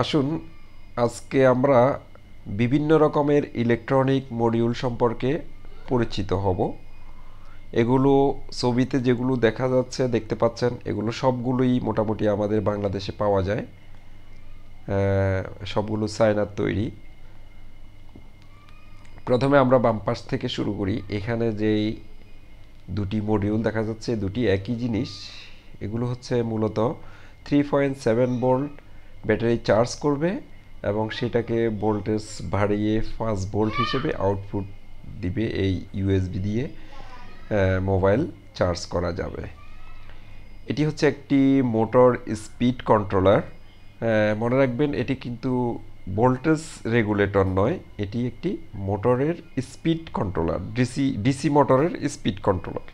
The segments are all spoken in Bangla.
আসুন আজকে আমরা বিভিন্ন রকমের ইলেকট্রনিক মডিউল সম্পর্কে পরিচিত হব। এগুলো ছবিতে যেগুলো দেখা যাচ্ছে দেখতে পাচ্ছেন এগুলো সবগুলোই মোটামুটি আমাদের বাংলাদেশে পাওয়া যায়। সবগুলো চায়নার তৈরি। প্রথমে আমরা বাম পাশ থেকে শুরু করি। এখানে যেই দুটি মডিউল দেখা যাচ্ছে দুটি একই জিনিস। এগুলো হচ্ছে মূলত 3.7 ভোল্ট ব্যাটারি চার্জ করবে এবং সেটাকে ভোল্টেজ বাড়িয়ে 5 ভোল্ট হিসেবে আউটপুট দিবে। এই ইউএসবি দিয়ে মোবাইল চার্জ করা যাবে। এটি হচ্ছে একটি মোটর স্পিড কন্ট্রোলার। মনে রাখবেন এটি কিন্তু ভোল্টেজ রেগুলেটর নয়, এটি একটি মোটরের স্পিড কন্ট্রোলার, ডিসি ডিসি মোটরের স্পিড কন্ট্রোলার।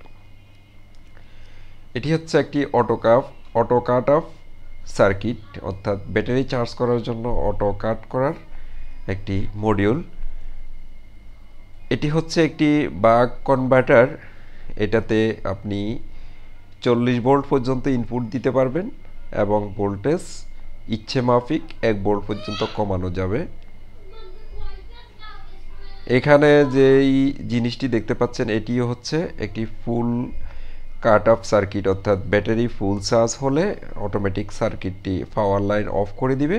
এটি হচ্ছে একটি অটো কাট অফ সার্কিট, অর্থাৎ ব্যাটারি চার্জ করার জন্য অটো কাট করার একটি মডিউল। এটি হচ্ছে একটি বাক কনভার্টার। এটাতে আপনি 40 ভোল্ট পর্যন্ত ইনপুট দিতে পারবেন এবং ভোল্টেজ ইচ্ছে মাফিক 1 ভোল্ট পর্যন্ত কমানো যাবে। এখানে যেই জিনিসটি দেখতে পাচ্ছেন এটিও হচ্ছে একটি ফুল কাট অফ সার্কিট, অর্থাৎ ব্যাটারি ফুল চার্জ হলে অটোমেটিক সার্কিটটি পাওয়ার লাইন অফ করে দিবে।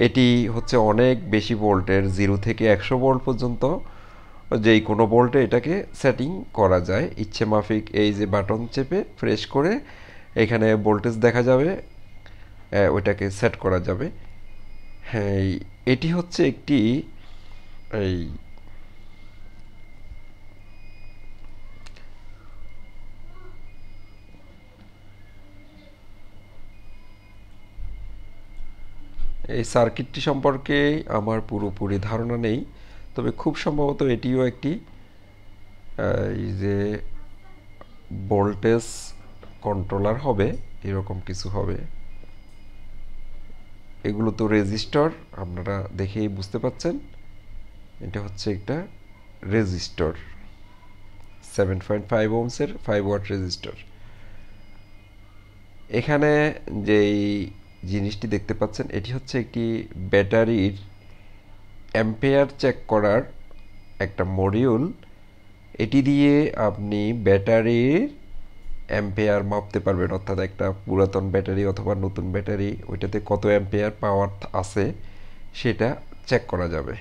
এটি হচ্ছে অনেক বেশি ভোল্টের, 0 থেকে 100 ভোল্ট পর্যন্ত যেই কোনো ভোল্টে এটাকে সেটিং করা যায় ইচ্ছে মাফিক। এই যে বাটন চেপে প্রেস করে এখানে ভোল্টেজ দেখা যাবে, ওইটাকে সেট করা যাবে। হ্যাঁ, এটি হচ্ছে একটি এই এই সার্কিটটি সম্পর্কে আমার পুরোপুরি ধারণা নেই, তবে খুব সম্ভবত এটিও একটি এই যে ভোল্টেজ কন্ট্রোলার হবে, এরকম কিছু হবে। এগুলো তো রেজিস্টর, আপনারা দেখেই বুঝতে পাচ্ছেন এটা হচ্ছে একটা রেজিস্টর, 7.5 ওহমসের 5 ওয়াট রেজিস্টর। এখানে যেই জিনিসটি দেখতে পাচ্ছেন এটি হচ্ছে একটি ব্যাটারির অ্যাম্পেয়ার চেক করার একটা মডিউল। এটি দিয়ে আপনি ব্যাটারির অ্যাম্পেয়ার মাপতে পারবেন, অর্থাৎ একটা পুরাতন ব্যাটারি অথবা নতুন ব্যাটারি ওইটাতে কত অ্যাম্পেয়ার পাওয়ার আছে সেটা চেক করা যাবে।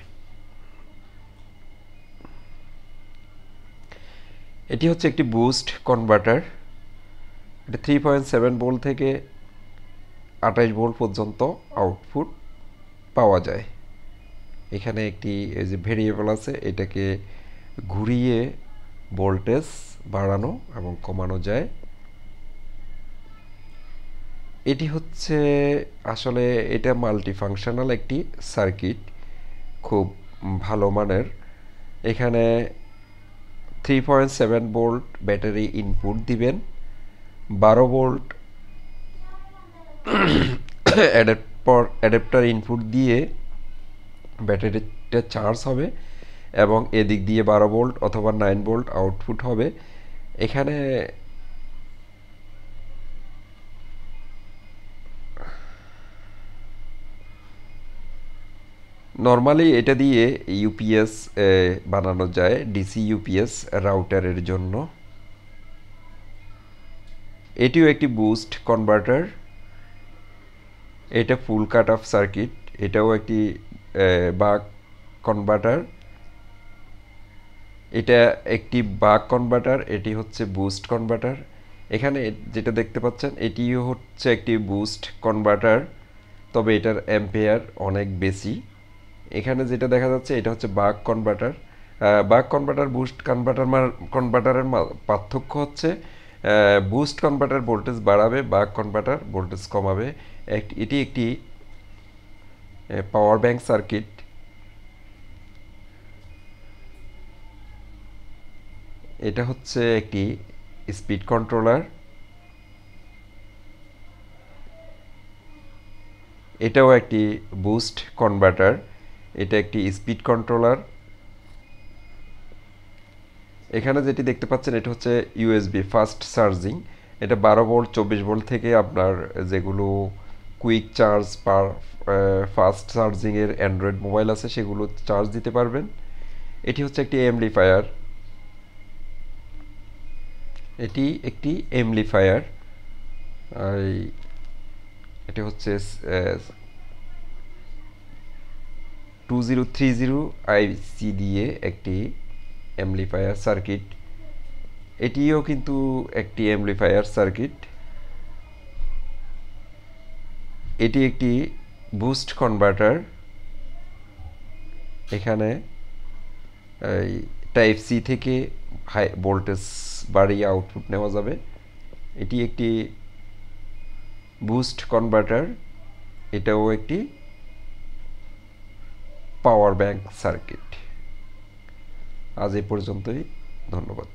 এটি হচ্ছে একটি বুস্ট কনভার্টার। এটা 3.7 ভোল্ট থেকে 28 ভোল্ট পর্যন্ত আউটপুট পাওয়া যায়। এখানে একটি এই যে ভেরিয়েবল আছে, এটাকে ঘুরিয়ে ভোল্টেজ বাড়ানো এবং কমানো যায়। এটি হচ্ছে আসলে এটা মাল্টিফাংশনাল একটি সার্কিট, খুব ভালো মানের। এখানে 3.7 ভোল্ট ব্যাটারি ইনপুট দিবেন, 12 ভোল্ট অ্যাডাপ্টার ইনপুট দিয়ে ব্যাটারিটা চার্জ হবে এবং এদিক দিয়ে 12 ভোল্ট অথবা 9 ভোল্ট আউটপুট হবে। এখানে নর্মালি এটা দিয়ে ইউপিএস বানানো যায়, ডিসি ইউপিএস রাউটারের জন্য। এটিও একটি বুস্ট কনভার্টার। এটা ফুল কাট অফ সার্কিট, এটাও একটি বাক কনভার্টার। এটা একটি বাক কনভার্টার, এটি হচ্ছে বুস্ট কনভার্টার। এখানে যেটা দেখতে পাচ্ছেন এটিও হচ্ছে একটি বুস্ট কনভার্টার, তবে এটার অ্যাম্পেয়ার অনেক বেশি। এখানে যেটা দেখা যাচ্ছে এটা হচ্ছে বাক কনভার্টার। বাক কনভার্টার বুস্ট কনভার্টারের পার্থক্য হচ্ছে বুস্ট কনভার্টার ভোল্টেজ বাড়াবে, বাক কনভার্টার ভোল্টেজ কমাবে। এটি একটি পাওয়ার ব্যাংক সার্কিট। এটা হচ্ছে একটি স্পিড কন্ট্রোলার। এটাও একটি বুস্ট কনভার্টার, এটা একটি স্পিড কন্ট্রোলার। এখানে যেটি দেখতে পাচ্ছেন এটা হচ্ছে ইউএসবি ফাস্ট চার্জিং। এটা 12 ভোল্ট 24 ভোল্ট থেকে আপনার যেগুলো কুইক চার্জ ফাস্ট চার্জিংয়ের অ্যান্ড্রয়েড মোবাইল আছে, সেগুলো চার্জ দিতে পারবেন। এটি হচ্ছে একটি অ্যাম্পলিফায়ার, এটি একটি অ্যাম্পলিফায়ার। এটি হচ্ছে 2030 আইসি দিয়ে একটি অ্যাম্পলিফায়ার সার্কিট। এটিও কিন্তু একটি অ্যাম্পলিফায়ার সার্কিট। এটি একটি বুস্ট কনভার্টার। এখানে এই টাইপ সি থেকে হাই ভোল্টেজ বাড়িয়ে আউটপুট নেওয়া যাবে। এটি একটি বুস্ট কনভার্টার, এটাও একটি পাওয়ার ব্যাংক সার্কিট। আজ এই পর্যন্তই, ধন্যবাদ।